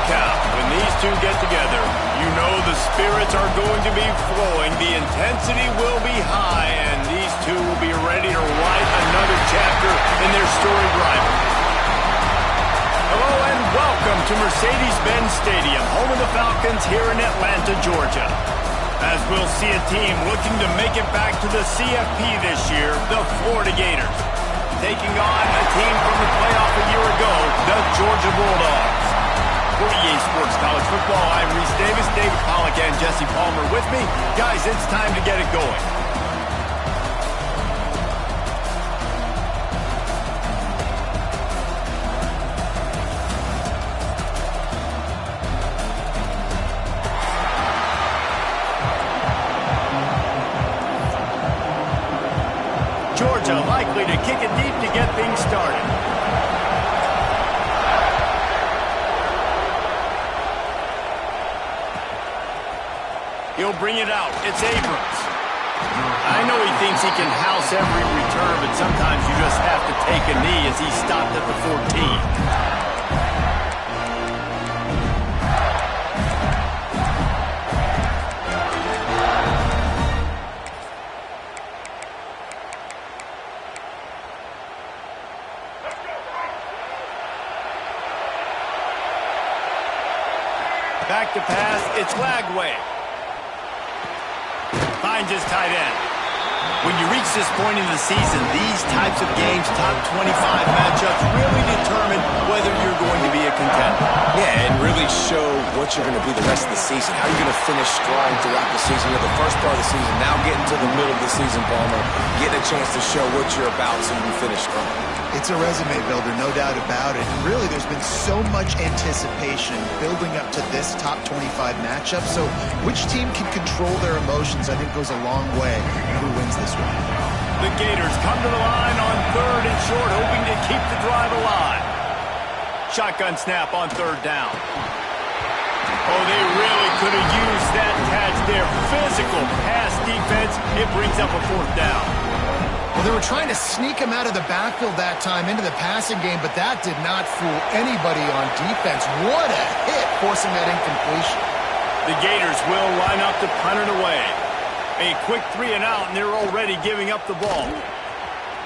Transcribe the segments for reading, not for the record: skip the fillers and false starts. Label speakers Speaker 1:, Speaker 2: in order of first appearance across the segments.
Speaker 1: cow. When these two get together, you know the spirits are going to be flowing, the intensity will be high, and these two will be ready to write another chapter in their storied rivalry. Hello and welcome to Mercedes-Benz Stadium, home of the Falcons here in Atlanta, Georgia. As we'll see a team looking to make it back to the CFP this year, the Florida Gators, taking on a team from the playoff a year ago, the Georgia Bulldogs. For EA Sports College Football, I'm Reese Davis, David Pollack, and Jesse Palmer with me. Guys, it's time to get it going. Georgia likely to kick it deep to get things started. He'll bring it out. It's Abrams. I know he thinks he can house every return, but sometimes you just have to take a knee as he stopped at the 14. Back to pass, it's Lagway. Finds his tight end. When you reach this point in the season, these types of games, top 25 matchups, really determine whether you're going to be a contender.
Speaker 2: Yeah, and really show what you're going to be the rest of the season. How you're going to finish strong throughout the season. You're the first part of the season, now getting to the middle of the season, Palmer. Getting a chance to show what you're about so you can finish strong.
Speaker 3: It's a resume builder, no doubt about it. And really, there's been so much anticipation building up to this top 25 matchup. So which team can control their emotions, I think, goes a long way in who wins this one.
Speaker 1: The Gators come to the line on 3rd and short, hoping to keep the drive alive. Shotgun snap on 3rd down. Oh, they really could have used that catch there. Physical pass defense. It brings up a 4th down.
Speaker 3: Well, they were trying to sneak him out of the backfield that time into the passing game, but that did not fool anybody on defense. What a hit, forcing that incompletion.
Speaker 1: The Gators will line up to punt it away. A quick 3 and out, and they're already giving up the ball.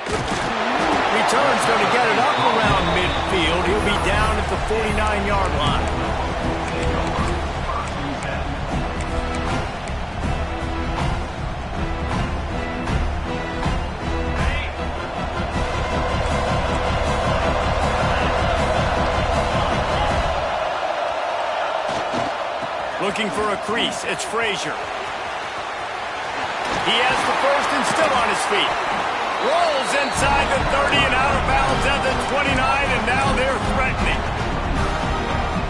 Speaker 1: Return's going to get it up around midfield. He'll be down at the 49-yard line. Looking for a crease. It's Frazier. He has the first and still on his feet. Rolls inside the 30 and out of bounds at the 29, and now they're threatening.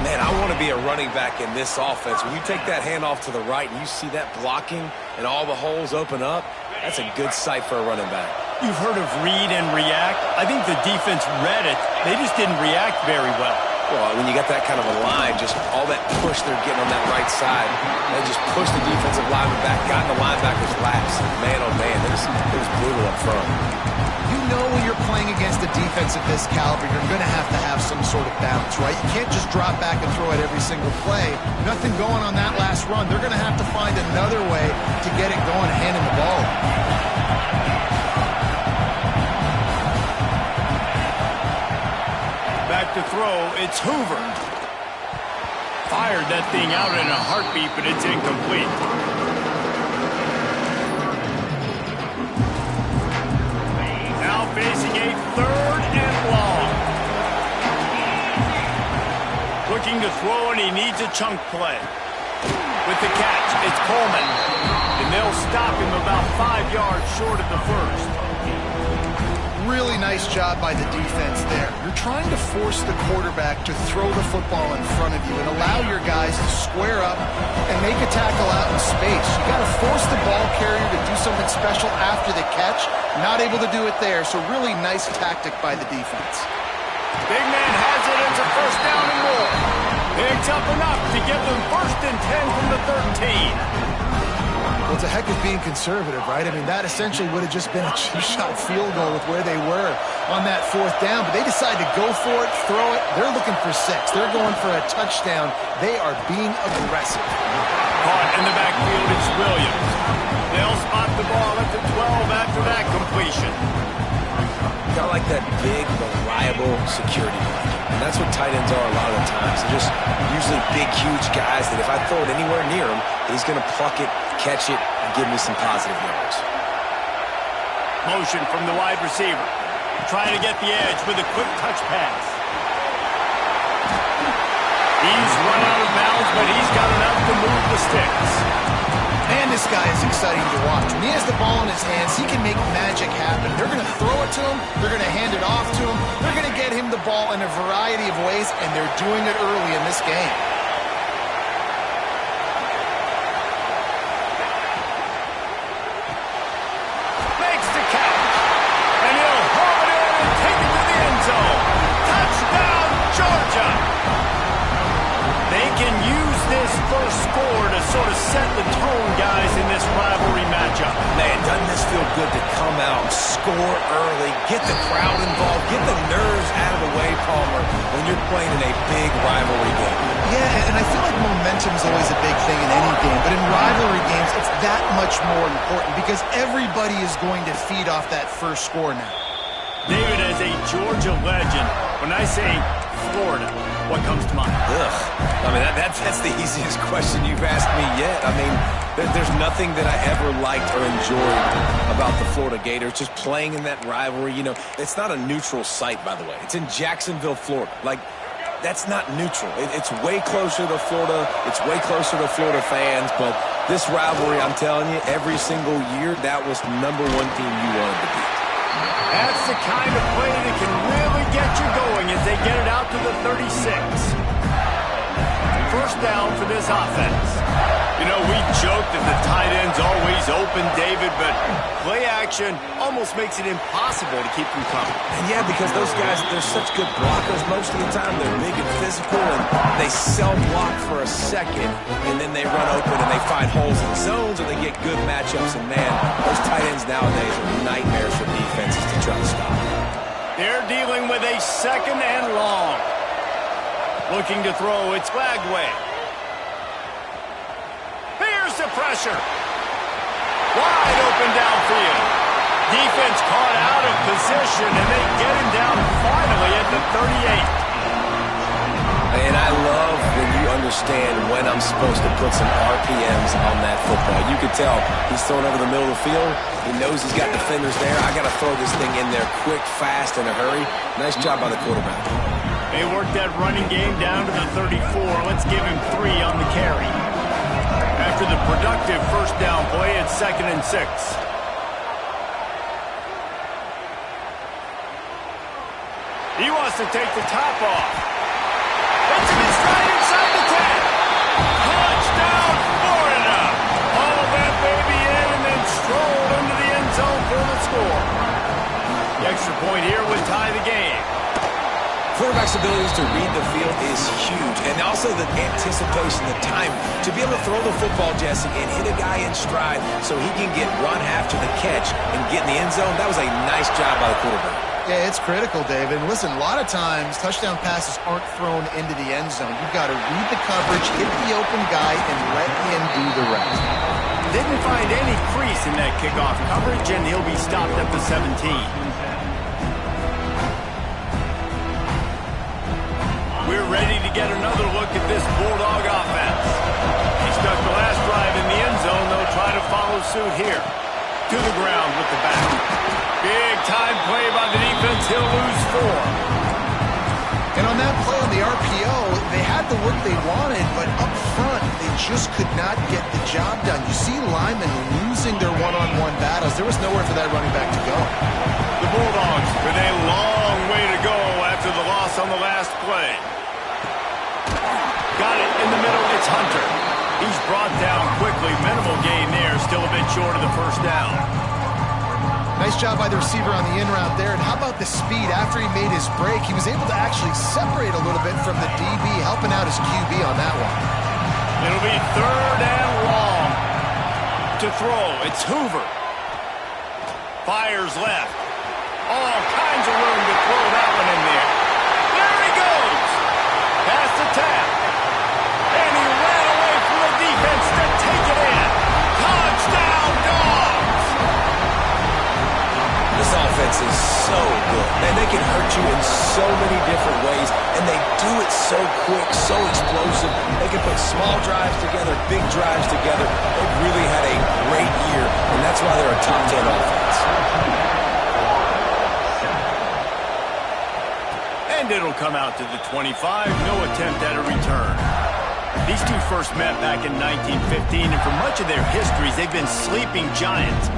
Speaker 2: Man, I want to be a running back in this offense. When you take that handoff to the right and you see that blocking and all the holes open up, that's a good sight for a running back.
Speaker 1: You've heard of read and react. I think the defense read it. They just didn't react very well.
Speaker 2: Well, when you got that kind of a line, just all that push they're getting on that right side, they just push the defensive lineman back, got in the linebacker's laps. Man, oh man, it was brutal up front.
Speaker 3: You know when you're playing against a defense of this caliber, you're going to have some sort of balance, right? You can't just drop back and throw it every single play. Nothing going on that last run. They're going to have to find another way to get it going and hand him the ball.
Speaker 1: Back to throw, it's Hoover. Fired that thing out in a heartbeat, but it's incomplete. Now facing a 3rd and long. Looking to throw, and he needs a chunk play. With the catch, it's Coleman. And they'll stop him about 5 yards short of the first.
Speaker 3: Really nice job by the defense there. You're trying to force the quarterback to throw the football in front of you and allow your guys to square up and make a tackle out in space. You got to force the ball carrier to do something special after the catch. Not able to do it there, so really nice tactic by the defense.
Speaker 1: Big man has it. It's a 1st down and more. Picks up enough to get them 1st and 10 from the 13.
Speaker 3: Well, it's a heck of being conservative, right? I mean, that essentially would have just been a 2-shot field goal with where they were. on that 4th down, but they decide to go for it, throw it. They're looking for 6. They're going for a touchdown. They are being aggressive.
Speaker 1: Caught in the backfield, it's Williams. They'll spot the ball at the 12 after that completion.
Speaker 2: Got like that big, reliable security blanket. And that's what tight ends are a lot of the times. They're just usually big, huge guys that if I throw it anywhere near him, he's going to pluck it, catch it, and give me some positive yards.
Speaker 1: Motion from the wide receiver. Trying to get the edge with a quick touch pass. He's run out of bounds, but he's got enough to move the sticks.
Speaker 3: Man, this guy is exciting to watch. When he has the ball in his hands, he can make magic happen. They're going to throw it to him. They're going to hand it off to him. They're going to get him the ball in a variety of ways, and they're doing it early in this game.
Speaker 1: Makes the catch. And he'll haul it in and take it to the end zone. Touchdown, Georgia. They can use this first score to sort of set the tone, guys, in this rivalry matchup.
Speaker 2: Man, doesn't this feel good to come out, score early, get the crowd involved, get the nerves out of the way, Palmer, when you're playing in a big rivalry game?
Speaker 3: Yeah, and I feel like momentum is always a big thing in any game, but in rivalry games, it's that much more important because everybody is going to feed off that first score now.
Speaker 1: David, as a Georgia legend, when I say Florida, what comes to mind?
Speaker 2: Ugh. I mean, that's the easiest question you've asked me yet. I mean, there's nothing that I ever liked or enjoyed about the Florida Gators, just playing in that rivalry. You know, it's not a neutral site, by the way. It's in Jacksonville, Florida. Like, that's not neutral. It's way closer to Florida. It's way closer to Florida fans. But this rivalry, I'm telling you, every single year, that was #1 team you wanted to beat.
Speaker 1: That's the kind of play that can really get you going as they get it out to the 36. First down for this offense. You know, we joked that the tight end's always open, David, but play action almost makes it impossible to keep them coming.
Speaker 2: And yeah, because those guys, they're such good blockers most of the time. They're big and physical, and they self-block for a second, and then they run open and they find holes in zones, or they get good matchups. And man, those tight ends nowadays are nightmares for defenses to try to stop.
Speaker 1: They're dealing with a 2nd and long. Looking to throw, it's Lagway. Here's the pressure. Wide open downfield. Defense caught out of position, and they get him down finally at the 38.
Speaker 2: And I love when you understand when I'm supposed to put some RPMs on that football. You can tell he's throwing over the middle of the field. He knows he's got defenders there. I got to throw this thing in there quick, fast, in a hurry. Nice job by the quarterback.
Speaker 1: They worked that running game down to the 34. Let's give him 3 on the carry. After the productive first down play, it's 2nd and 6. He wants to take the top off. It's him inside the 10. Touchdown, Florida. Haul that baby in and then stroll into the end zone for the score. The extra point here would tie the game.
Speaker 2: Quarterback's abilities to read the field is huge, and also the anticipation, the time to be able to throw the football, Jesse, and hit a guy in stride so he can get run after the catch and get in the end zone. That was a nice job by the quarterback.
Speaker 3: Yeah, it's critical, David. And listen, a lot of times touchdown passes aren't thrown into the end zone. You've got to read the coverage, hit the open guy, and let him do the rest.
Speaker 1: Didn't find any crease in that kickoff coverage, and he'll be stopped at the 17. We're ready to get another look at this Bulldog offense. He stuck the last drive in the end zone. They'll try to follow suit here. To the ground with the back. Big time play by the defense. He'll lose 4.
Speaker 3: And on that play on the RPO, they had the work they wanted, but up front, they just could not get the job done. You see Lyman losing their one-on-one battles. There was nowhere for that running back to go.
Speaker 1: The Bulldogs with a long way to go after the loss on the last play. Got it in the middle. It's Hunter. He's brought down quickly. Minimal gain there. Still a bit short of the first down.
Speaker 3: Nice job by the receiver on the in route there. And how about the speed? After he made his break, he was able to actually separate a little bit from the DB, helping out his QB on that one.
Speaker 1: It'll be 3rd and long to throw. It's Hoover. Fires left. All kinds of room
Speaker 2: can hurt you in so many different ways, and they do it so quick, so explosive. They can put small drives together, big drives together. They've really had a great year, and that's why they're a top 10 offense.
Speaker 1: And it'll come out to the 25. No attempt at a return. These two first met back in 1915, and for much of their histories, they've been sleeping giants.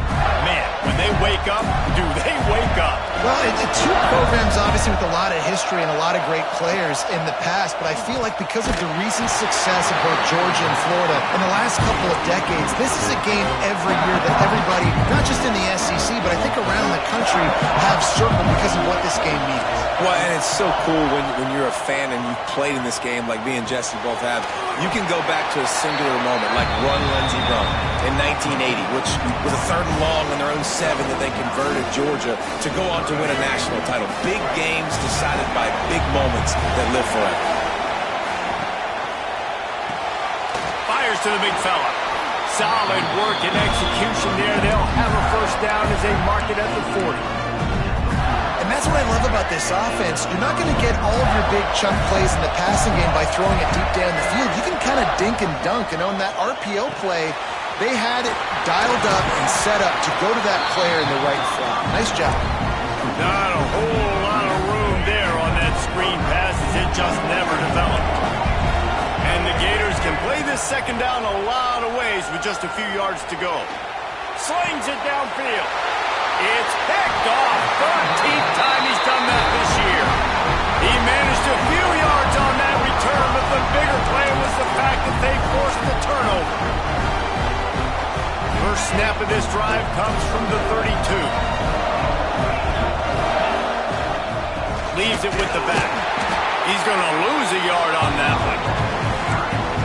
Speaker 1: Man, when they wake up, do they wake up?
Speaker 3: Well, it's two programs, obviously, with a lot of history and a lot of great players in the past, but I feel like because of the recent success of both Georgia and Florida in the last couple of decades, this is a game every year that everybody, not just in the SEC, but I think around the country, have circled because of what this game means.
Speaker 2: Well, and it's so cool when you're a fan and you've played in this game like me and Jesse both have. You can go back to a singular moment like Run Lindsey Run in 1980, which was a 3rd and long on their own 7 that they converted Georgia to go on to win a national title. Big games decided by big moments that live forever.
Speaker 1: Fires to the big fella. Solid work and execution there. They'll have a first down as they mark it at the 40.
Speaker 3: And that's what I love about this offense. You're not going to get all of your big chunk plays in the passing game by throwing it deep down the field. You can kind of dink and dunk. And on that RPO play, they had it dialed up and set up to go to that player in the right slot. Nice job.
Speaker 1: Not a whole lot of room there on that screen pass as it just never developed. And the Gators can play this second down a lot of ways with just a few yards to go. Slings it downfield. It's picked off. 13th time he's done that this year. He managed a few yards on that return, but the bigger play was the fact that they forced the turnover. First snap of this drive comes from the 32. Leaves it with the back. He's going to lose a yard on that one.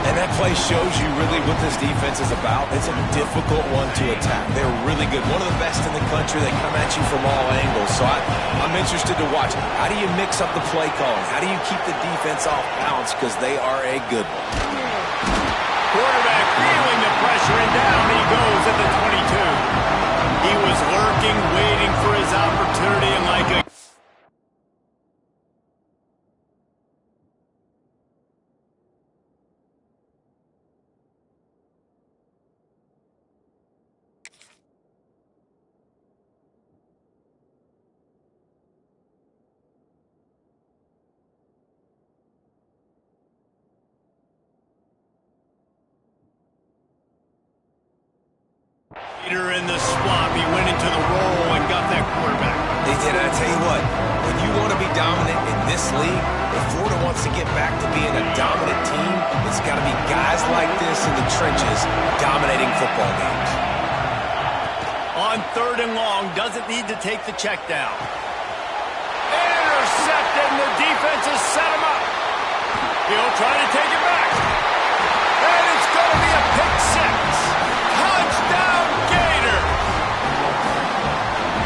Speaker 2: And that play shows you really what this defense is about. It's a difficult one to attack. They're really good. One of the best in the country. They come at you from all angles. So I'm interested to watch. How do you mix up the play calling? How do you keep the defense off balance? Because they are a good one.
Speaker 1: Quarterback feeling the pressure, and down he goes at the 22. He was lurking, waiting for his opportunity, and like a in the swamp, he went into the roll and got that quarterback.
Speaker 2: They did, and I tell you what, when you want to be dominant in this league, if Florida wants to get back to being a dominant team, it's got to be guys like this in the trenches dominating football games.
Speaker 1: On 3rd and long, doesn't need to take the check down. Intercepted, and the defense has set him up. He'll try to take it back. And it's going to be a pick 6. Touchdown, Gator!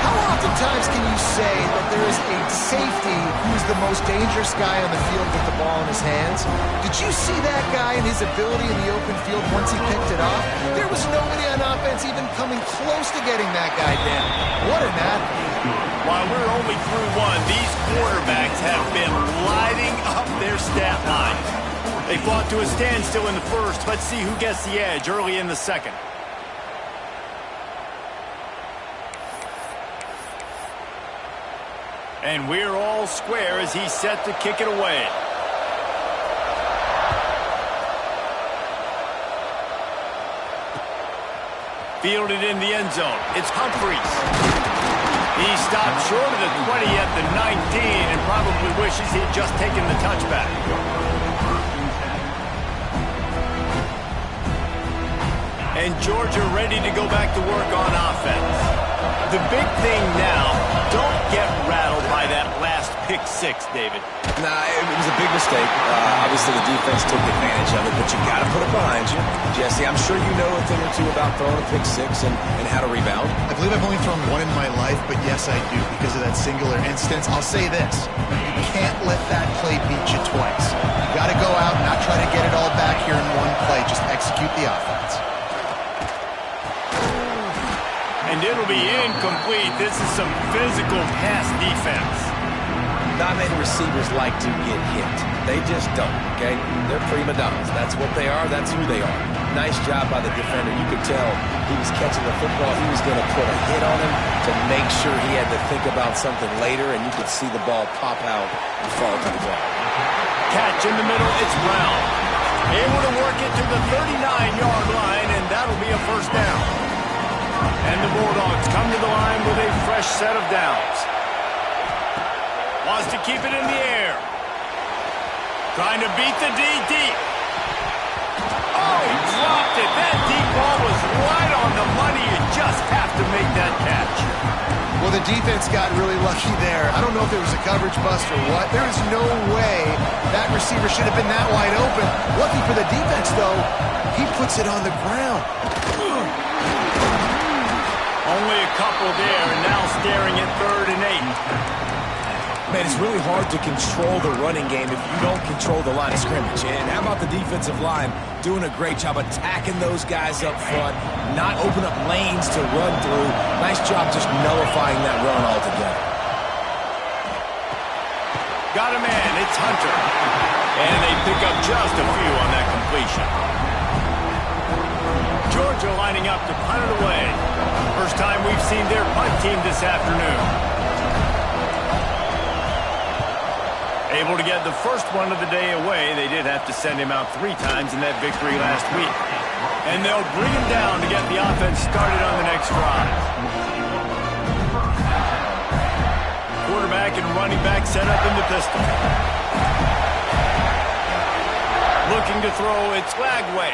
Speaker 3: How oftentimes can you say that there is a safety who's the most dangerous guy on the field with the ball in his hands? Did you see that guy and his ability in the open field once he picked it off? There was nobody on offense even coming close to getting that guy down. What an athlete.
Speaker 1: While we're only through one, these quarterbacks have been lighting up their stat lines. They fought to a standstill in the first. Let's see who gets the edge early in the second. And we're all square as he's set to kick it away. Fielded in the end zone. It's Humphreys. He stopped short of the 20 at the 19 and probably wishes he'd just taken the touchback. And Georgia ready to go back to work on offense. The big thing now, don't get rattled by that last pick 6, David.
Speaker 2: Nah, it was a big mistake. Obviously, the defense took advantage of it, but you got to put it behind you. Jesse, I'm sure you know a thing or two about throwing a pick 6 and how to rebound.
Speaker 3: I believe I've only thrown one in my life, but yes, I do because of that singular instance. I'll say this. You can't let that play beat you twice. You got to go out and not try to get it all back here in one play. Just execute the offense.
Speaker 1: And it'll be incomplete. This is some physical pass defense.
Speaker 2: dominating receivers like to get hit. They just don't, okay? They're prima donnas. That's what they are. That's who they are. Nice job by the defender. You could tell he was catching the football. He was going to put a hit on him to make sure he had to think about something later, and you could see the ball pop out and fall to the ground.
Speaker 1: Catch in the middle. It's Brown. Able to work it to the 39-yard line, and that'll be a first down. And the Bulldogs come to the line with a fresh set of downs. Wants to keep it in the air. Trying to beat the D deep. Oh, he dropped it. That deep ball was right on the money. You just have to make that catch.
Speaker 3: Well, the defense got really lucky there. I don't know if there was a coverage bust or what. There is no way that receiver should have been that wide open. Lucky for the defense, though, he puts it on the ground.
Speaker 1: Only a couple there, and now staring at 3rd and 8.
Speaker 2: Man, it's really hard to control the running game if you don't control the line of scrimmage. And how about the defensive line doing a great job attacking those guys up front, not open up lanes to run through. Nice job just nullifying that run altogether.
Speaker 1: Got a man, it's Hunter. And they pick up just a few on that completion. Georgia lining up to punt it away. First time we've seen their punt team this afternoon. Able to get the first one of the day away. They did have to send him out 3 times in that victory last week. And they'll bring him down to get the offense started on the next drive. Quarterback and running back set up in the pistol. Looking to throw, it's Lagway.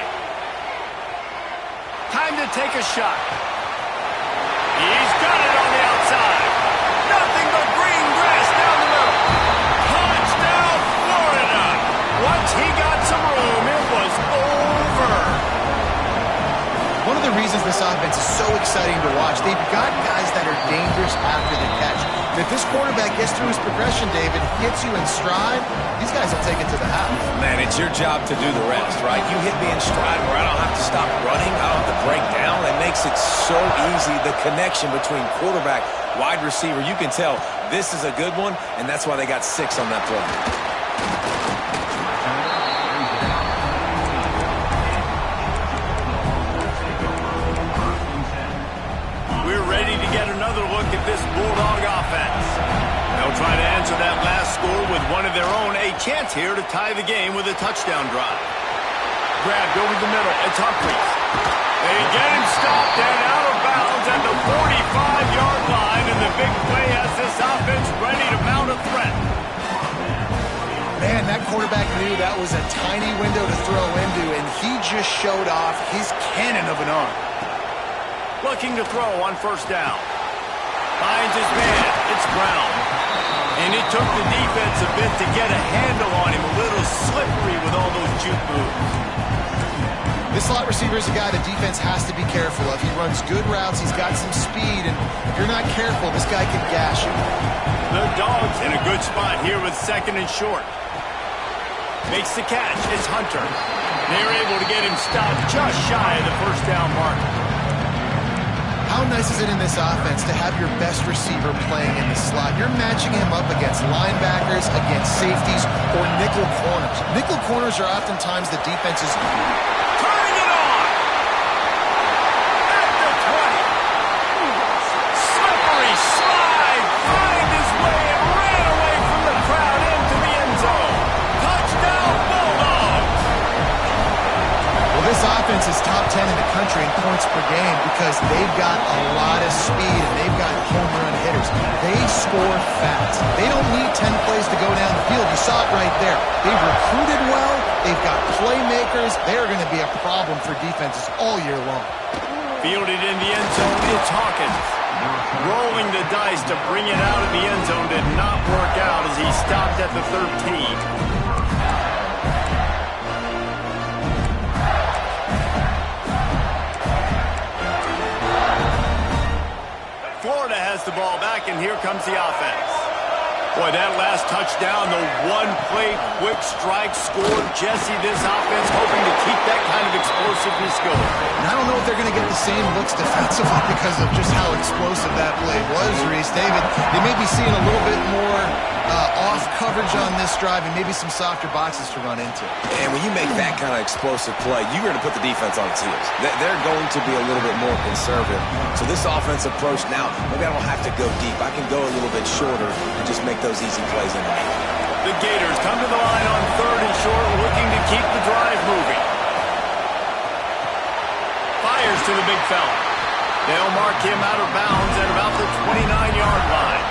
Speaker 1: Time to take a shot. He's got it on the outside. Nothing but green grass down the middle. Touchdown, Florida. Once he got some room, it was over.
Speaker 3: One of the reasons this offense is so exciting to watch, they've got guys that are dangerous after the catch. If this quarterback gets through his progression, David, hits you in stride, these guys will take it to the house.
Speaker 2: Man, it's your job to do the rest, right? You hit me in stride where I don't have to stop running, I don't have to break down. It makes it so easy, the connection between quarterback, wide receiver. You can tell this is a good one, and that's why they got 6 on that play.
Speaker 1: We're ready to get another look at this Bulldog offense. They'll try to answer that last score with one of their own. A chance here to tie the game with a touchdown drive. Grabbed over the middle. It's Humphries. They get him stopped and out of bounds at the 45-yard line, and the big play has this offense ready to mount a threat.
Speaker 3: Man, that quarterback knew that was a tiny window to throw into, and he just showed off his cannon of an arm.
Speaker 1: Looking to throw on first down. Finds his man. It's Brown. And it took the defense a bit to get a handle on him. A little slippery with all those juke moves.
Speaker 3: This slot receiver is a guy the defense has to be careful of. He runs good routes. He's got some speed. And if you're not careful, this guy can gash you.
Speaker 1: The Dogs in a good spot here with 2nd and short. Makes the catch. It's Hunter. They're able to get him stopped just shy of the first down mark.
Speaker 3: How nice is it in this offense to have your best receiver playing in the slot? You're matching him up against linebackers, against safeties, or nickel corners. Nickel corners are oftentimes the defense's...
Speaker 1: Turning it on! At the 20. Slippery slide. Find his way and ran away from the crowd into the end zone. Touchdown, Bulldogs!
Speaker 3: Well, this offense is top 10 in the country in points per game because they've got a lot of speed and they've got home run hitters. They score fast. They don't need 10 plays to go down the field. You saw it right there. They've recruited well. They've got playmakers. They're going to be a problem for defenses all year long.
Speaker 1: Fielded in the end zone, it's Hawkins. Rolling the dice to bring it out of the end zone did not work out as he stopped at the 13. Florida has the ball back, and here comes the offense. Boy, that last touchdown, the one-play quick strike scored. Jesse, this offense hoping to keep that kind of explosiveness going.
Speaker 3: And I don't know if they're going to get the same looks defensively because of just how explosive that play was, Reese. David, they may be seeing a little bit more off coverage on this drive and maybe some softer boxes to run into.
Speaker 2: And when you make that kind of explosive play, you're going to put the defense on its heels. They're going to be a little bit more conservative. So this offense approach now, maybe I don't have to go deep. I can go a little bit shorter and just make those easy plays in there.
Speaker 1: The Gators come to the line on 3rd and short, looking to keep the drive moving. Fires to the big fella. They'll mark him out of bounds at about the 29-yard line.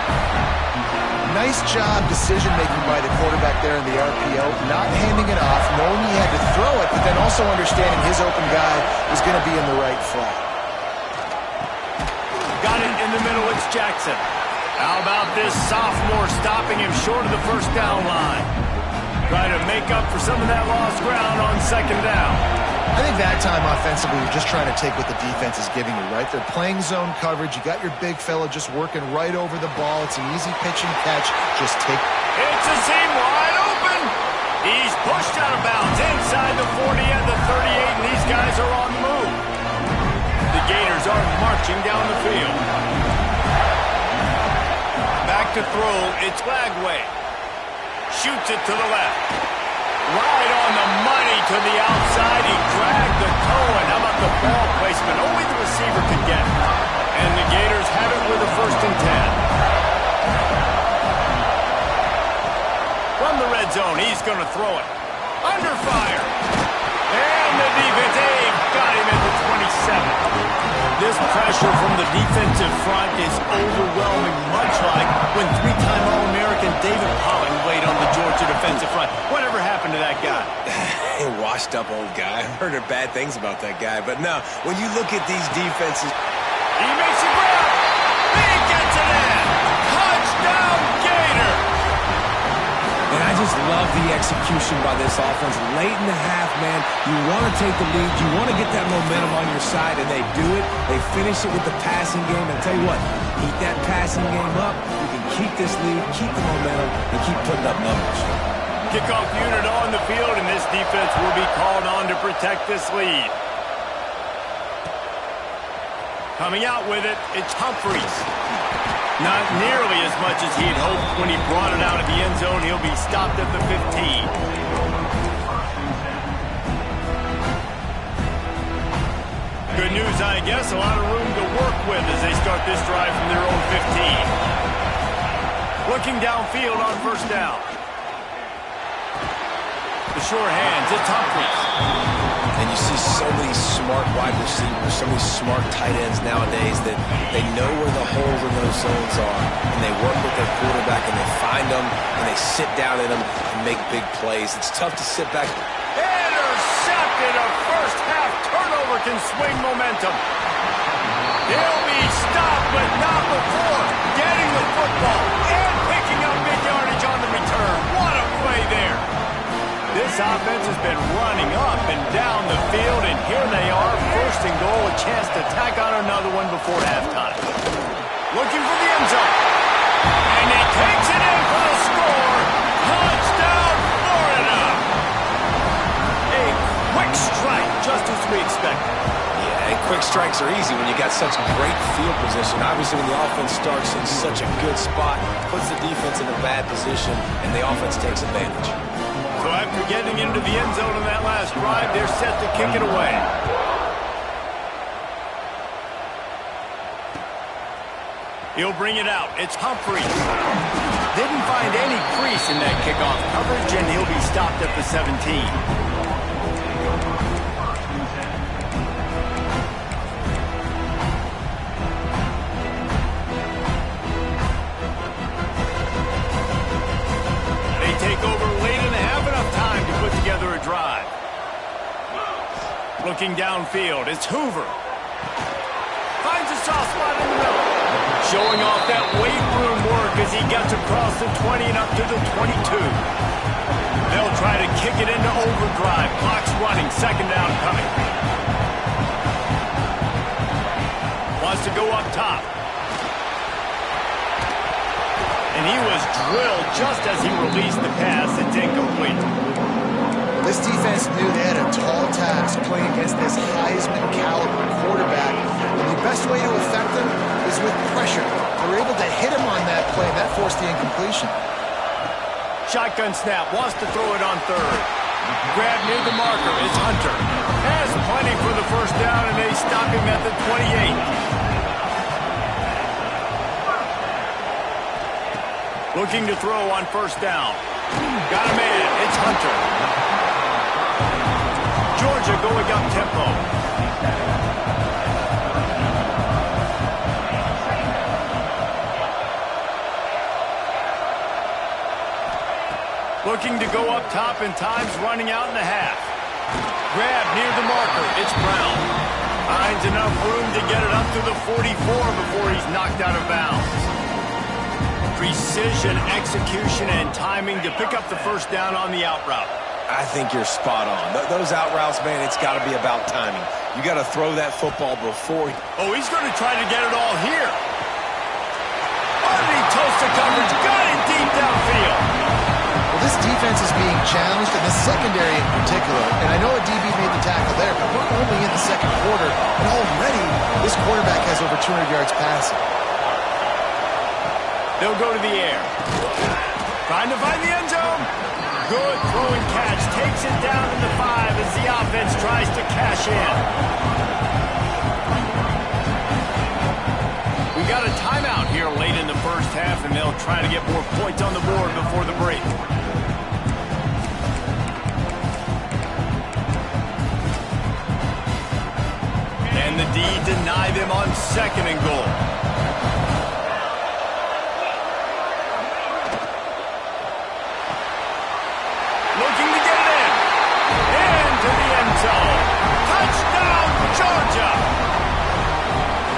Speaker 3: Nice job decision-making by the quarterback there in the RPO, not handing it off, knowing he had to throw it, but then also understanding his open guy was going to be in the right flat.
Speaker 1: Got it in the middle, it's Jackson. How about this sophomore stopping him short of the first down line? Trying to make up for some of that lost ground on 2nd down.
Speaker 3: I think that time offensively, you're just trying to take what the defense is giving you, right? They're playing zone coverage. You got your big fella just working right over the ball. It's an easy pitch and catch. Just take.
Speaker 1: It's a seam wide open. He's pushed out of bounds inside the 40 and the 38, and these guys are on the move. The Gators are marching down the field. Back to throw. It's Lagway. Shoots it to the left. Right on the money to the outside. He dragged the toe, and how about the ball placement? Only the receiver could get it. And the Gators have it with a 1st and 10. From the red zone, he's going to throw it. Under fire. And the defense, got him at the 27. This pressure from the defensive front is overwhelming, much like when 3-time All-American David Pollock played on the Georgia defensive front. Whatever happened to that guy?
Speaker 2: A washed-up old guy. I've heard bad things about that guy. But no, when you look at these defenses...
Speaker 1: He makes a grab. He gets it in. Touchdown, Gator.
Speaker 2: And I just love the execution by this offense. Late in the half, man, you want to take the lead. You want to get that momentum on your side, and they do it. They finish it with the passing game. And tell you what, keep that passing game up. You can keep this lead, keep the momentum, and keep putting up numbers.
Speaker 1: Kickoff unit on the field, and this defense will be called on to protect this lead. Coming out with it, it's Humphreys. Not nearly as much as he'd hoped when he brought it out of the end zone. He'll be stopped at the 15. Good news, I guess. A lot of room to work with as they start this drive from their own 15. Looking downfield on 1st down. The sure hands, it's Humphreys.
Speaker 2: And you see so many smart wide receivers, so many smart tight ends nowadays that they know where the holes in those zones are, and they work with their quarterback, and they find them, and they sit down in them and make big plays. It's tough to sit back.
Speaker 1: Intercepted. A first-half turnover can swing momentum. He'll be stopped, but not before getting the football and picking up big yardage on the return. What a play there. This offense has been running up and down the field, and here they are, 1st and goal, a chance to tack on another one before halftime. Looking for the end zone. And he takes it in for the score. Touchdown, Florida. A quick strike, just as we expected.
Speaker 2: Yeah, and quick strikes are easy when you got such great field position. Obviously, when the offense starts in such a good spot, puts the defense in a bad position, and the offense takes advantage.
Speaker 1: So after getting into the end zone on that last drive, they're set to kick it away. He'll bring it out. It's Humphreys. Didn't find any crease in that kickoff coverage, and he'll be stopped at the 17. They take over late in the half, enough time to put together a drive. Looking downfield, it's Hoover. Finds a soft spot in the middle. Showing off that weight room work as he gets across the 20 and up to the 22. They'll try to kick it into overdrive. Clock's running, 2nd down coming. Wants to go up top. And he was drilled just as he released the pass. It's incomplete.
Speaker 3: This defense knew they had a tall task playing against this Heisman caliber quarterback. And the best way to affect them is with pressure. They were able to hit him on that play. That forced the incompletion.
Speaker 1: Shotgun snap, wants to throw it on third. Grab near the marker is Hunter. Has plenty for the first down, and they stop him at the 28. Looking to throw on first down. Got a man, it's Hunter. Georgia going up tempo. Looking to go up top, and time's running out in the half. Grab near the marker. It's Brown. Finds enough room to get it up to the 44 before he's knocked out of bounds. Precision, execution, and timing to pick up the first down on the out route.
Speaker 2: I think you're spot on. Those out routes, man, it's got to be about timing. You got to throw that football before.
Speaker 1: Oh, he's going to try to get it all here. Underneath toaster coverage. Got it deep downfield.
Speaker 3: Well, this defense is being challenged, and the secondary in particular. And I know a DB made the tackle there, but we're only in the second quarter, and already this quarterback has over 200 yards passing.
Speaker 1: They'll go to the air. Trying to find the end zone. Good throwing catch. Takes it down to the 5 as the offense tries to cash in. We got a timeout here late in the first half, and they'll try to get more points on the board before the break. And the D deny them on second and goal. Looking to get it in. Into the end zone. Touchdown, Georgia!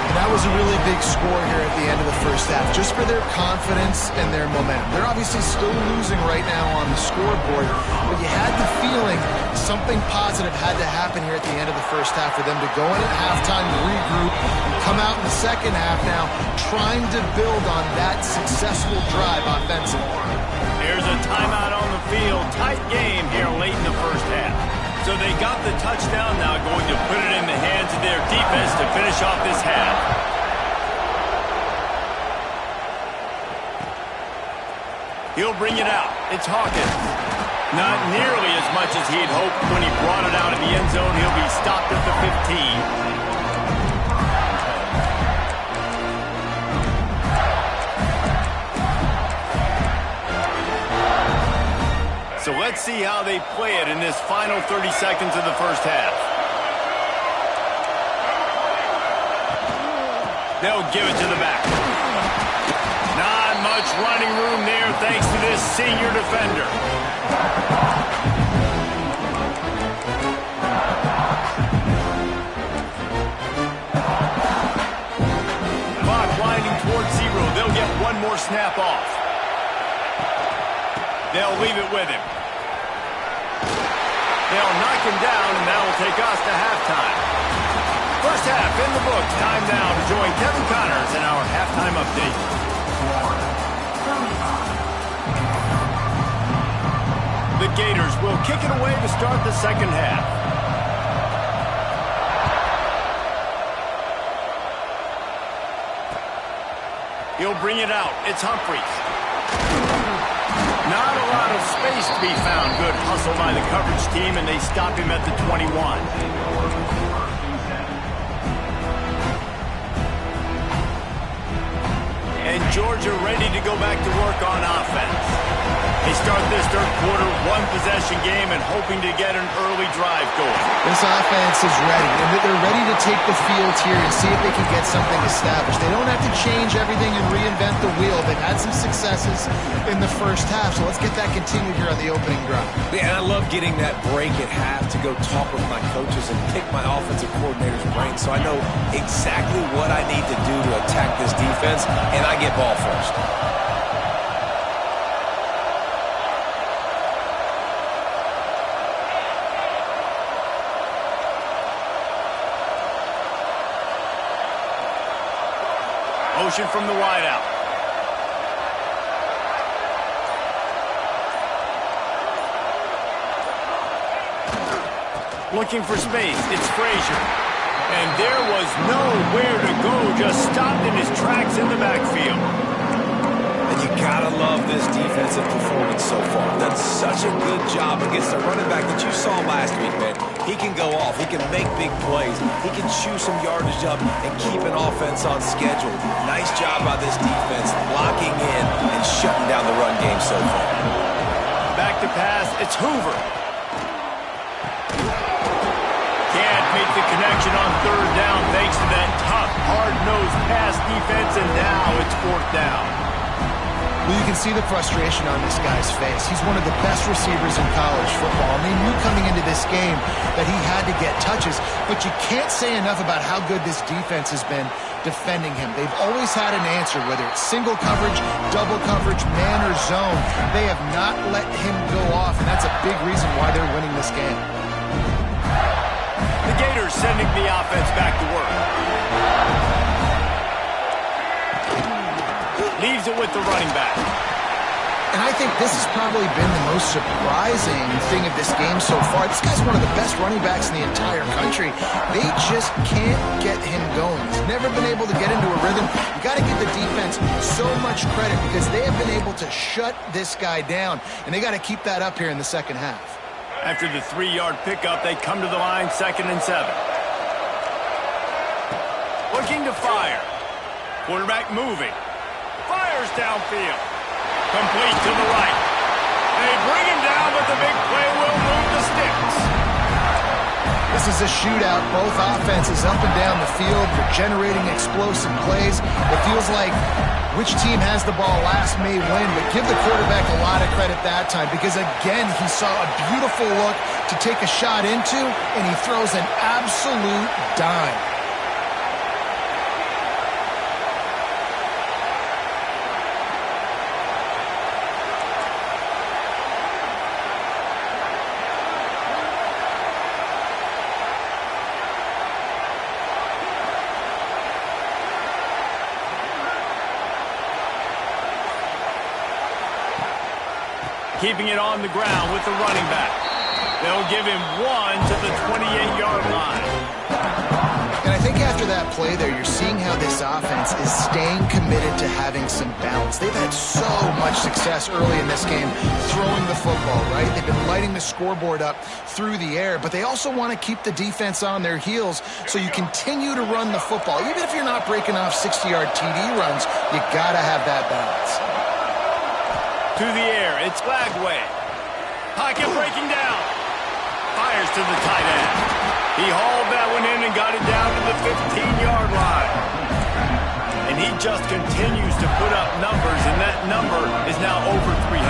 Speaker 3: And that was a really big score here at the end of the first half, just for their confidence and their momentum. They're obviously still losing right now on the scoreboard, but you had the feeling something positive had to happen here at the end of the first half for them to go in at halftime, regroup, and come out in the second half now trying to build on that successful drive offensively.
Speaker 1: There's a timeout on the field. Tight game here late in the first half. So they got the touchdown, now going to put it in the hands of their defense to finish off this half. He'll bring it out. It's Hawkins. Not nearly as much as he had hoped when he brought it out in the end zone. He'll be stopped at the 15. So let's see how they play it in this final 30 seconds of the first half. They'll give it to the back. Not much running room there thanks to this senior defender. Clock winding towards 0. They'll get one more snap off. They'll leave it with him. They'll knock him down, and that will take us to halftime. First half in the books. Time now to join Kevin Connors in our halftime update. The Gators will kick it away to start the second half. He'll bring it out. It's Humphries. Not a lot of space to be found. Good hustle by the coverage team, and they stop him at the 21. And Georgia ready to go back to work on offense. They start this third quarter, one-possession game, and hoping to get an early drive going.
Speaker 3: This offense is ready, and they're ready to take the field here and see if they can get something established. They don't have to change everything and reinvent the wheel. They've had some successes in the first half, so let's get that continued here on the opening drive.
Speaker 2: Yeah, and I love getting that break at half to go talk with my coaches and pick my offensive coordinator's brain so I know exactly what I need to do to attack this defense, and I get ball first.
Speaker 1: Motion from the wideout. Looking for space. It's Frazier. And there was nowhere to go. Just stopped in his tracks in the backfield.
Speaker 2: And you gotta love this defensive performance. so far. Done such a good job against a running back that you saw last week, man. He can go off. He can make big plays. He can chew some yardage up and keep an offense on schedule. Nice job by this defense blocking in and shutting down the run game so far.
Speaker 1: Back to pass. It's Hoover. Can't make the connection on third down thanks to that tough, hard-nosed pass defense, and now it's fourth down.
Speaker 3: Well, you can see the frustration on this guy's face. He's one of the best receivers in college football, and they knew coming into this game that he had to get touches, but you can't say enough about how good this defense has been defending him. They've always had an answer, whether it's single coverage, double coverage, man or zone. They have not let him go off, and that's a big reason why they're winning this game.
Speaker 1: The Gators sending the offense back to work. Leaves it with the running back.
Speaker 3: And I think this has probably been the most surprising thing of this game so far. This guy's one of the best running backs in the entire country. They just can't get him going. He's never been able to get into a rhythm. You got to give the defense so much credit because they have been able to shut this guy down, and they got to keep that up here in the second half.
Speaker 1: After the 3-yard pickup, they come to the line, 2nd and 7. Looking to fire. Quarterback moving. Fires downfield. Complete to the right. They bring him down, but the big play will move the sticks.
Speaker 3: This is a shootout. Both offenses up and down the field for generating explosive plays. It feels like which team has the ball last may win, but give the quarterback a lot of credit that time because, again, he saw a beautiful look to take a shot into, and he throws an absolute dime.
Speaker 1: Keeping it on the ground with the running back. They'll give him 1 to the 28-yard line.
Speaker 3: And I think after that play there, you're seeing how this offense is staying committed to having some balance. They've had so much success early in this game throwing the football, right? They've been lighting the scoreboard up through the air, but they also want to keep the defense on their heels so you continue to run the football. Even if you're not breaking off 60-yard TD runs, you got to have that balance.
Speaker 1: To the air, it's Lagway. Pocket breaking down. Fires to the tight end. He hauled that one in and got it down to the 15-yard line. And he just continues to put up numbers, and that number is now over 300.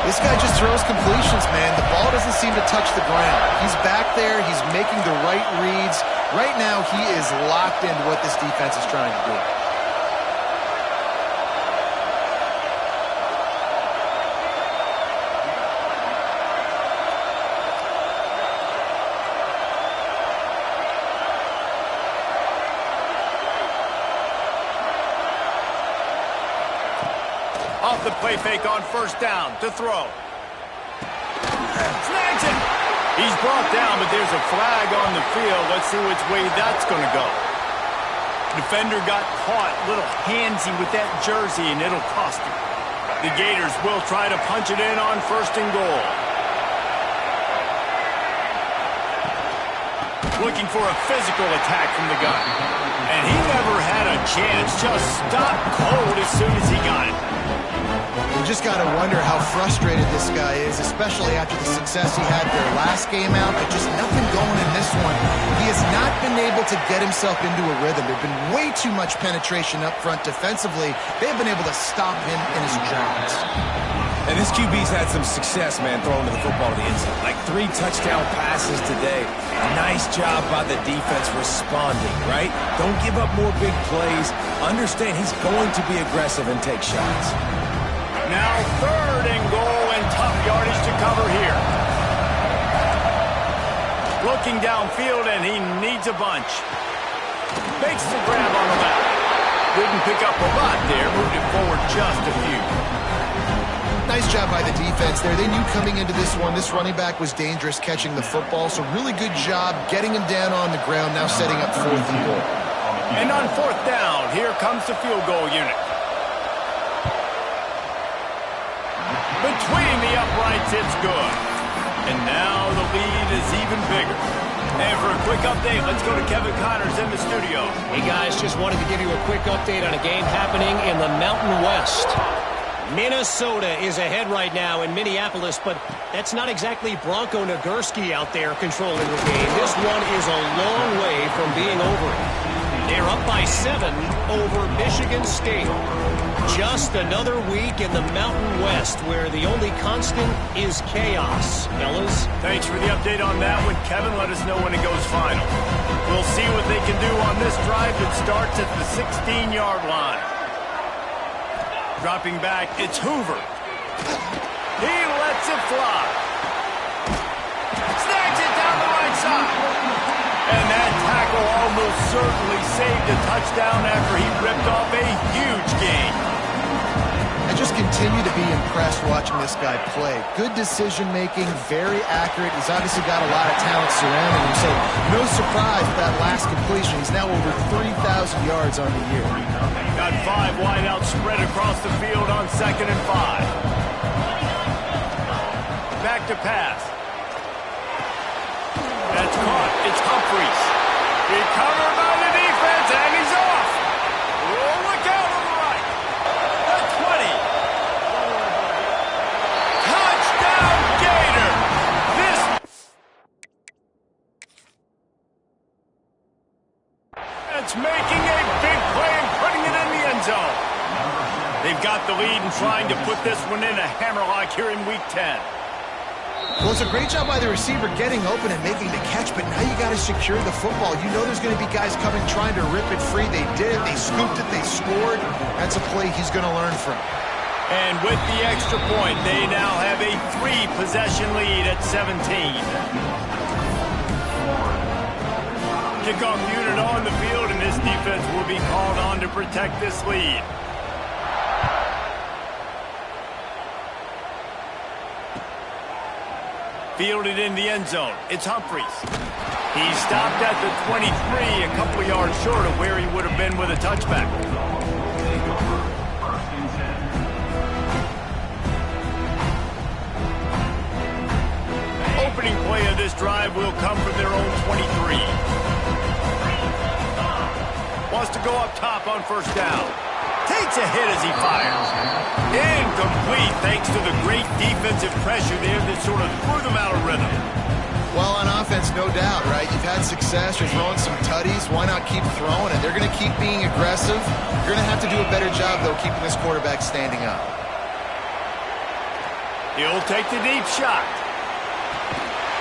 Speaker 3: This guy just throws completions, man. The ball doesn't seem to touch the ground. He's back there. He's making the right reads. Right now, he is locked into what this defense is trying to do.
Speaker 1: Off the play fake on first down to throw. Snags it. He's brought down, but there's a flag on the field. Let's see which way that's going to go. Defender got caught, little handsy with that jersey, and it'll cost him. The Gators will try to punch it in on 1st and goal. Looking for a physical attack from the gun. And he never had a chance. Just stopped cold as soon as he got it.
Speaker 3: You just got to wonder how frustrated this guy is, especially after the success he had their last game out, but just nothing going in this one. He has not been able to get himself into a rhythm. There's been way too much penetration up front defensively. They've been able to stop him in his tracks.
Speaker 2: And this QB's had some success, man, throwing the football to the inside. Like 3 touchdown passes today. Nice job by the defense responding, right? Don't give up more big plays. Understand he's going to be aggressive and take shots.
Speaker 1: Now 3rd and goal and tough yardage to cover here. Looking downfield, and he needs a bunch. Makes the grab on the left. Didn't pick up a lot there. Moved it forward just a few.
Speaker 3: Nice job by the defense there. They knew coming into this one, this running back was dangerous catching the football, so really good job getting him down on the ground, now setting up 4th and goal.
Speaker 1: And on 4th down, here comes the field goal unit. The Between the uprights, it's good. And now the lead is even bigger. And for a quick update, let's go to Kevin Connors in the studio.
Speaker 4: Hey guys, just wanted to give you a quick update on a game happening in the Mountain West. Minnesota is ahead right now in Minneapolis, but that's not exactly Bronco Nagurski out there controlling the game. This one is a long way from being over it. They're up by 7 over Michigan State. Just another week in the Mountain West where the only constant is chaos, fellas.
Speaker 1: Thanks for the update on that one, Kevin. Let us know when it goes final. We'll see what they can do on this drive that starts at the 16-yard line. Dropping back, it's Hoover. He lets it fly. Snags it down the right side. And that tackle almost certainly saved a touchdown after he ripped off a huge gain.
Speaker 3: I just continue to be impressed watching this guy play. Good decision-making, very accurate. He's obviously got a lot of talent surrounding him, so no surprise with that last completion. He's now over 3,000 yards on the year.
Speaker 1: Got 5 wideouts spread across the field on 2nd and 5. Back to pass. That's caught. It's Humphries. Recovered by the defense, and he's off. Oh, look out on the right. The 20. Touchdown, Gator. That's making a big play and putting it in the end zone. They've got the lead and trying to put this one in a hammerlock here in Week 10.
Speaker 3: Well, it's a great job by the receiver getting open and making the catch, but now you got to secure the football. You know there's going to be guys coming trying to rip it free. They did. They scooped it. They scored. That's a play he's going to learn from.
Speaker 1: And with the extra point, they now have a 3-possession lead at 17. Kickoff unit on the field, and this defense will be called on to protect this lead. Fielded in the end zone. It's Humphries. He stopped at the 23, a couple of yards short of where he would have been with a touchback. Opening play of this drive will come from their own 23. Wants to go up top on 1st down. Takes a hit as he fires. Incomplete thanks to the great defensive pressure there that sort of threw them out of rhythm.
Speaker 3: Well, on offense, no doubt, right? You've had success. You're throwing some tutties. Why not keep throwing it? They're going to keep being aggressive. You're going to have to do a better job, though, keeping this quarterback standing up.
Speaker 1: He'll take the deep shot.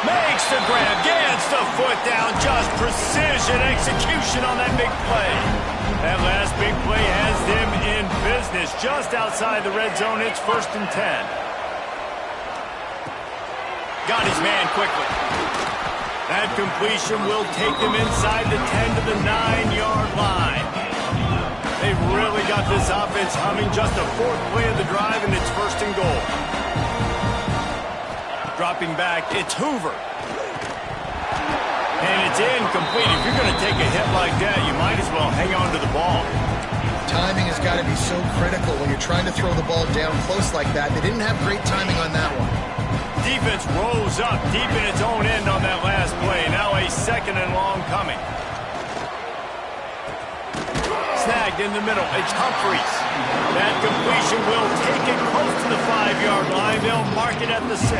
Speaker 1: Makes the grab, gets the foot down, just precision execution on that big play. That last big play has them in business just outside the red zone. It's 1st and 10. Got his man quickly. That completion will take them inside the 10 to the 9-yard line. They've really got this offense humming. Just a 4th play of the drive, and it's 1st and goal. Dropping back, it's Hoover. And it's incomplete. If you're going to take a hit like that, you might as well hang on to the ball.
Speaker 3: Timing has got to be so critical when you're trying to throw the ball down close like that. They didn't have great timing on that one.
Speaker 1: Defense rose up deep in its own end on that last play. Now a 2nd and long coming. Snagged in the middle. It's Humphries. That completion will take it close to the 5-yard line. They'll mark it at the 6.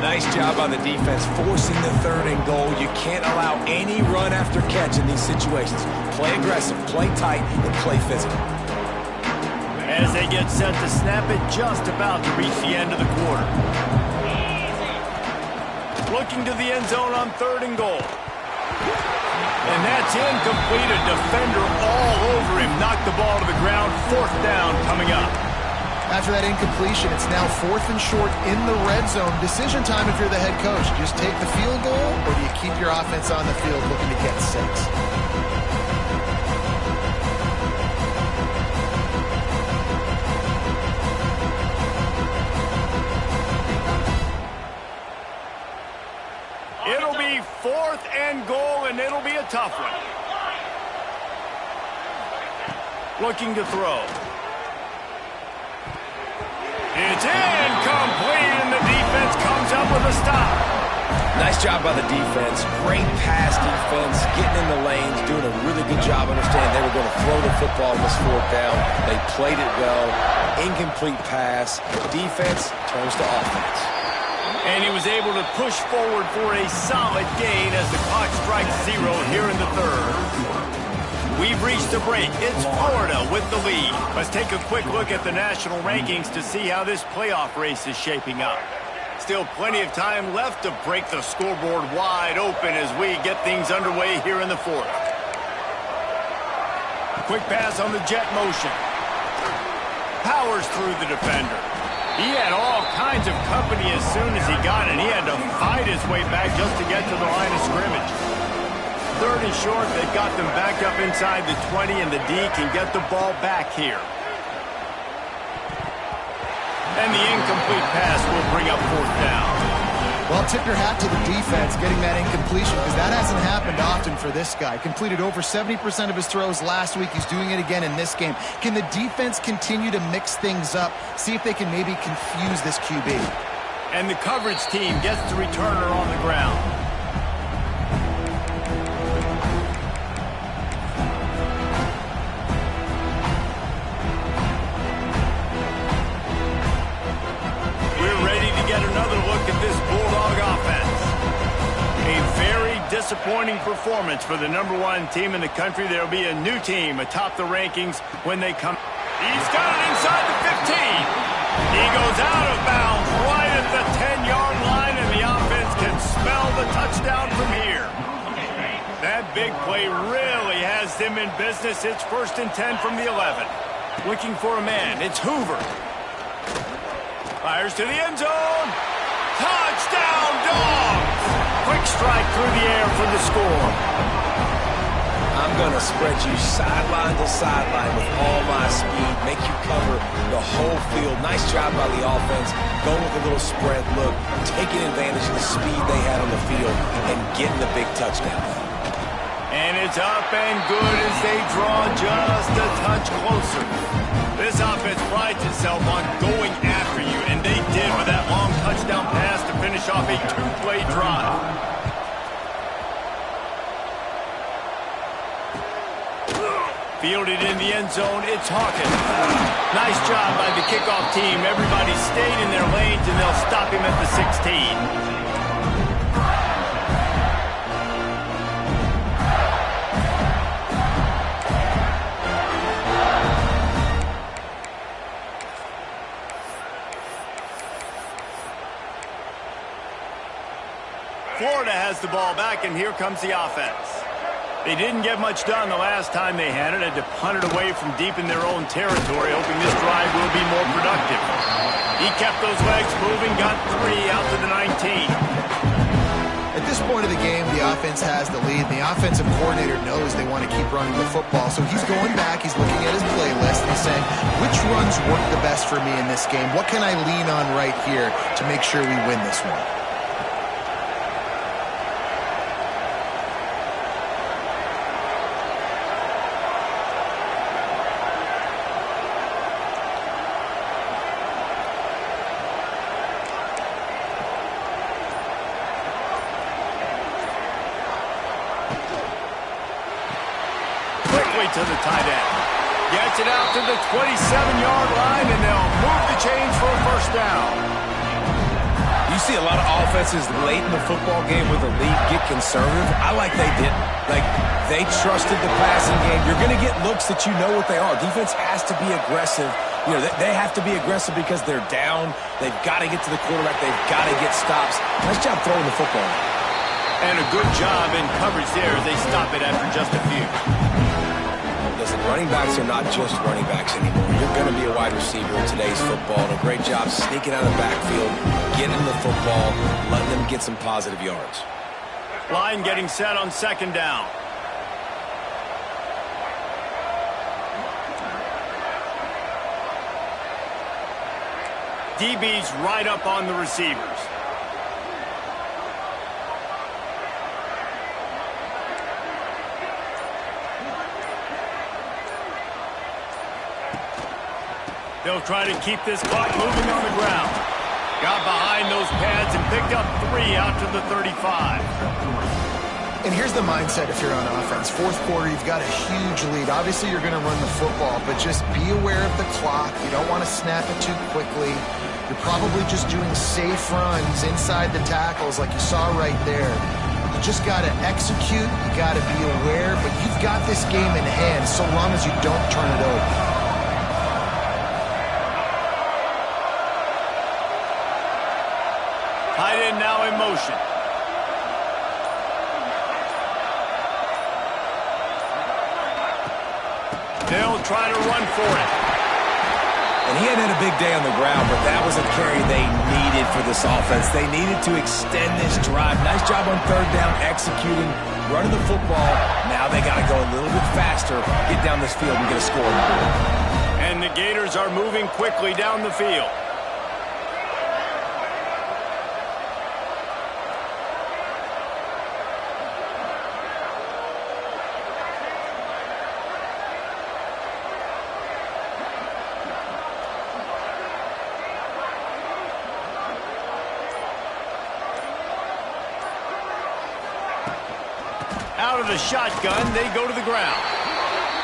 Speaker 2: Nice job on the defense, forcing the 3rd and goal. You can't allow any run after catch in these situations. Play aggressive, play tight, and play physical.
Speaker 1: As they get set to snap it, just about to reach the end of the quarter. Looking to the end zone on 3rd and goal. And that's incomplete. A defender all over him. Knocked the ball to the ground. 4th down coming up.
Speaker 3: After that incompletion, it's now 4th and short in the red zone. Decision time if you're the head coach. Just take the field goal, or do you keep your offense on the field looking to get 6?
Speaker 1: It'll be 4th and goal, and it'll be a tough one. Looking to throw. a stop.
Speaker 2: Nice job by the defense. Great pass defense, getting in the lanes, doing a really good job understanding they were going to throw the football in this fourth down. They played it well. Incomplete pass. Defense turns to offense.
Speaker 1: And he was able to push forward for a solid gain as the clock strikes 0 here in the third. We've reached a break. It's Florida with the lead. Let's take a quick look at the national rankings to see how this playoff race is shaping up. Still plenty of time left to break the scoreboard wide open as we get things underway here in the fourth. Quick pass on the jet motion. Powers through the defender. He had all kinds of company as soon as he got it. He had to fight his way back just to get to the line of scrimmage. Third and short, they've got them back up inside the 20, and the D can get the ball back here. And the incomplete pass will bring up fourth down.
Speaker 3: Well, tip your hat to the defense getting that incompletion because that hasn't happened often for this guy. Completed over 70% of his throws last week. He's doing it again in this game. Can the defense continue to mix things up, see if they can maybe confuse this QB?
Speaker 1: And the coverage team gets the returner on the ground. Disappointing performance for the #1 team in the country. There'll be a new team atop the rankings when they come. He's got it inside the 15. He goes out of bounds right at the 10-yard line, and the offense can smell the touchdown from here. That big play really has them in business. It's 1st and 10 from the 11. Looking for a man. It's Hoover. Fires to the end zone. Touchdown, Dogs! Quick strike through the air for the score.
Speaker 2: I'm going to spread you sideline to sideline with all my speed, make you cover the whole field. Nice job by the offense, going with a little spread look, taking advantage of the speed they had on the field, and getting the big touchdown.
Speaker 1: And it's up and good as they draw just a touch closer. This offense prides itself on going after you, and they did with that long touchdown pass to finish off a 2-play drive. Fielded in the end zone, it's Hawkins. Nice job by the kickoff team. Everybody stayed in their lanes, and they'll stop him at the 16. Florida has the ball back, and here comes the offense. They didn't get much done the last time they had it. Had to punt it away from deep in their own territory, hoping this drive will be more productive. He kept those legs moving, got 3 out to the 19.
Speaker 3: At this point of the game, the offense has the lead. The offensive coordinator knows they want to keep running the football, so he's going back, he's looking at his playlist, and he's saying, which runs work the best for me in this game? What can I lean on right here to make sure we win this one?
Speaker 1: To the tight end. Gets it out to the 27-yard line, and they'll move the chains for a first down.
Speaker 2: You see a lot of offenses late in the football game with a lead get conservative. I like they didn't. Like, they trusted the passing game. You're going to get looks that you know what they are. Defense has to be aggressive. You know, they have to be aggressive because they're down. They've got to get to the quarterback. They've got to get stops. Nice job throwing the football.
Speaker 1: And a good job in coverage there as they stop it after just a few.
Speaker 2: Listen, running backs are not just running backs anymore. You're going to be a wide receiver in today's football. And a great job sneaking out of the backfield, getting the football, letting them get some positive yards.
Speaker 1: Line getting set on 2nd down. DB's right up on the receivers. They'll try to keep this clock moving on the ground. Got behind those those pads and picked up 3 out to the 35.
Speaker 3: And here's the mindset if you're on offense. Fourth quarter, you've got a huge lead. Obviously, you're going to run the football, but just be aware of the clock. You don't want to snap it too quickly. You're probably just doing safe runs inside the tackles like you saw right there. You just got to execute. You got to be aware, but you've got this game in hand so long as you don't turn it over.
Speaker 1: Tight end now in motion. They'll try to run for it.
Speaker 2: And he hadn't had a big day on the ground, but that was a carry they needed for this offense. They needed to extend this drive. Nice job on third down, executing, running the football. Now they got to go a little bit faster, get down this field and get a score.
Speaker 1: And the Gators are moving quickly down the field. Out of the shotgun, they go to the ground.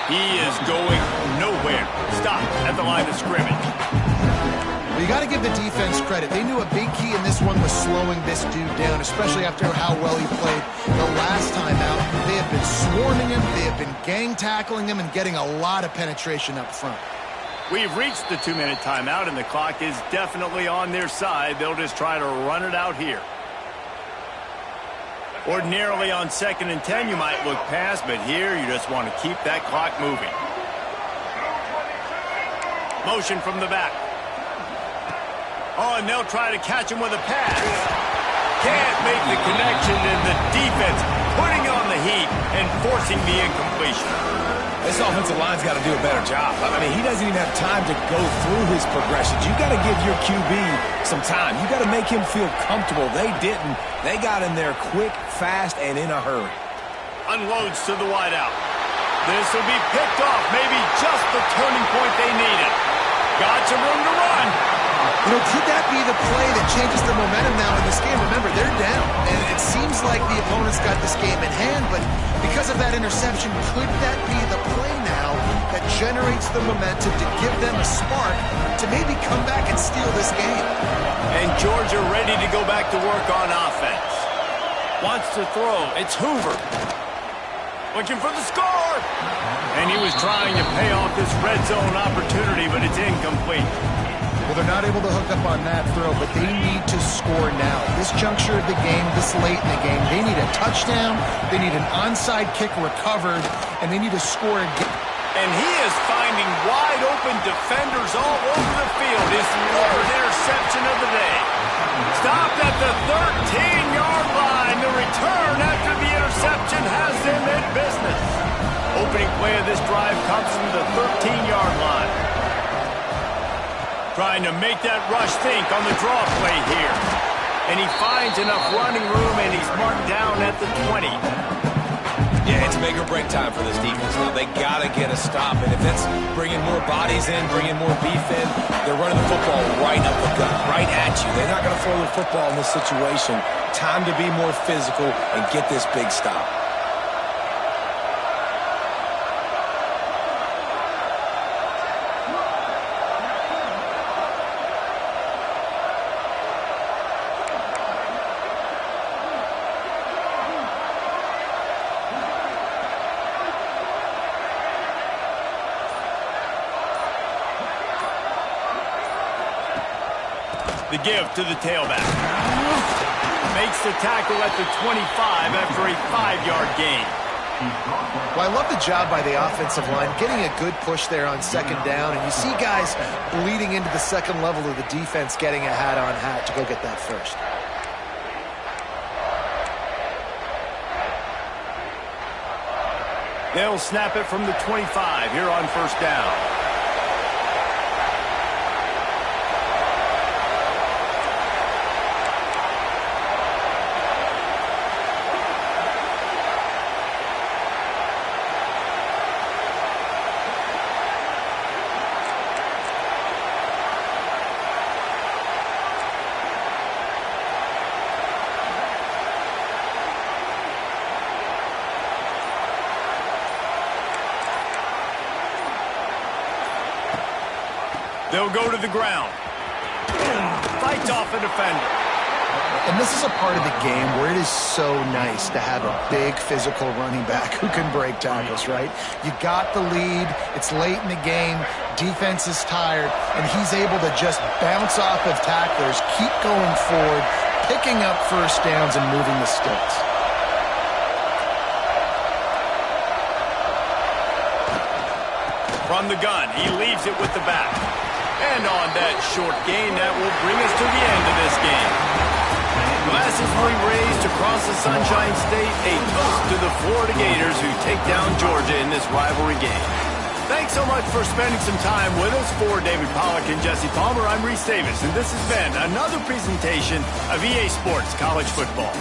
Speaker 1: He is going nowhere. Stop at the line of scrimmage.
Speaker 3: Well, you got to give the defense credit. They knew a big key in this one was slowing this dude down, especially after how well he played the last time out. They have been swarming him, they have been gang tackling him, and getting a lot of penetration up front.
Speaker 1: We've reached the 2-minute timeout, and the clock is definitely on their side. They'll just try to run it out here. Ordinarily on 2nd and 10, you might look past, but here you just want to keep that clock moving. Motion from the back. Oh, and they'll try to catch him with a pass. Can't make the connection, and the defense putting on the heat and forcing the incompletion.
Speaker 2: This offensive line's got to do a better job. I mean, he doesn't even have time to go through his progressions. You got to give your QB some time. You got to make him feel comfortable. They didn't. They got in there quick, fast, and in a hurry.
Speaker 1: Unloads to the wideout. This will be picked off. Maybe just the turning point they needed. Got some room to run.
Speaker 3: You know, could that be the play that changes the momentum now in this game? Remember, they're down, and it seems like the opponent's got this game in hand, but because of that interception, could that be the play now that generates the momentum to give them a spark to maybe come back and steal this game?
Speaker 1: And Georgia ready to go back to work on offense. Wants to throw. It's Hoover. Looking for the score. And he was trying to pay off this red zone opportunity, but it's incomplete.
Speaker 3: Well, they're not able to hook up on that throw, but they need to score now. This juncture of the game, this late in the game, they need a touchdown, they need an onside kick recovered, and they need to score again.
Speaker 1: And he is finding wide open defenders all over the field. His 3rd interception of the day. Stopped at the 13-yard line. The return after the interception has them in business. Opening play of this drive comes from the 13-yard line. Trying to make that rush think on the draw play here. And he finds enough running room, and he's marked down at the 20.
Speaker 2: Yeah, it's make or break time for this defense. Now, they got to get a stop. And if that's bringing more bodies in, bringing more beef in, they're running the football right up the gut, right at you. They're not going to throw the football in this situation. Time to be more physical and get this big stop.
Speaker 1: The give to the tailback. Makes the tackle at the 25 after a 5-yard gain.
Speaker 3: Well, I love the job by the offensive line, getting a good push there on 2nd down, and you see guys bleeding into the second level of the defense getting a hat-on-hat to go get that first.
Speaker 1: They'll snap it from the 25 here on 1st down. They'll go to the ground. Fights off a defender.
Speaker 3: And this is a part of the game where it is so nice to have a big physical running back who can break tackles, right? You got the lead. It's late in the game. Defense is tired, and he's able to just bounce off of tacklers, keep going forward, picking up first downs and moving the sticks.
Speaker 1: From the gun, he leaves it with the back. And on that short gain, that will bring us to the end of this game. Glasses will be raised across the Sunshine State, a toast to the Florida Gators who take down Georgia in this rivalry game. Thanks so much for spending some time with us. For David Pollack and Jesse Palmer, I'm Reese Davis, and this has been another presentation of EA Sports College Football.